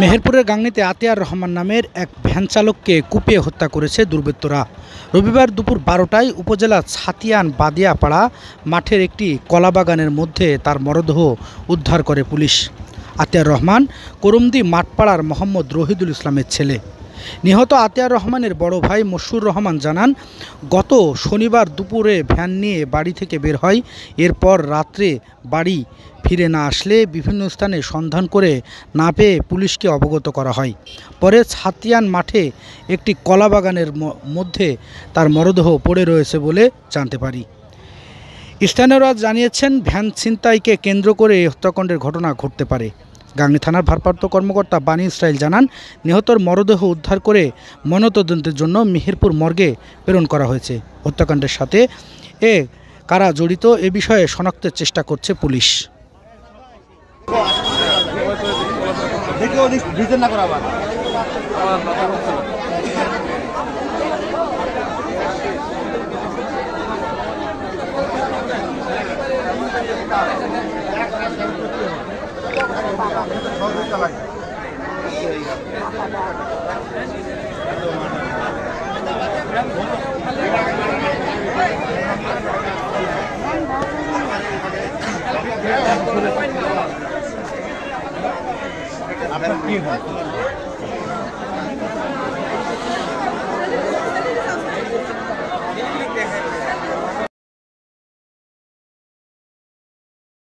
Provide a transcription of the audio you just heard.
মেহেরপুরের গাংনীতে আতিয়ার রহমান নামের এক ভ্যান চালককে কুপিয়ে হত্যা করেছে দুর্বৃত্তরা। রবিবার দুপুর 12টায় উপজেলার ছাতিয়ান বাদিয়াপাড়া মাঠের একটি কলাবাগানের মধ্যে তার মরদেহ উদ্ধার করে পুলিশ। আতিয়ার রহমান করুমদি মাঠপাড়ার মোহাম্মদ রহিদুল ইসলামের ছেলে। নিহত আতিয়ার রহমানের বড় ভাই মশিউর রহমান জানান, গত শনিবার দুপুরে ভ্যান নিয়ে বাড়ি থেকে বের হয়। এরপর রাত্রে বাড়ি ফিরে না আসলে বিভিন্ন স্থানে সন্ধান করে না পেয়ে পুলিশকে অবগত করা হয়। পরে ছাতিয়ান মাঠে একটি কলাবাগানের মধ্যে তার মরদেহ পড়ে রয়েছে বলে জানতে পারি। স্থানীয়রা জানিয়েছেন, ভ্যান ছিনতাইকে কেন্দ্র করে এই হত্যাকাণ্ডের ঘটনা ঘটতে পারে। গাংনী থানার ভারপ্রাপ্ত কর্মকর্তা বানী ইসরাইল জানান, নিহতর মরদেহ উদ্ধার করে ময়নাতদন্তের জন্য মেহেরপুর মর্গে প্রেরণ করা হয়েছে। হত্যাকাণ্ডের সাথে কারা জড়িত এ বিষয়ে শনাক্তের চেষ্টা করছে পুলিশ। আপনার কি হয়?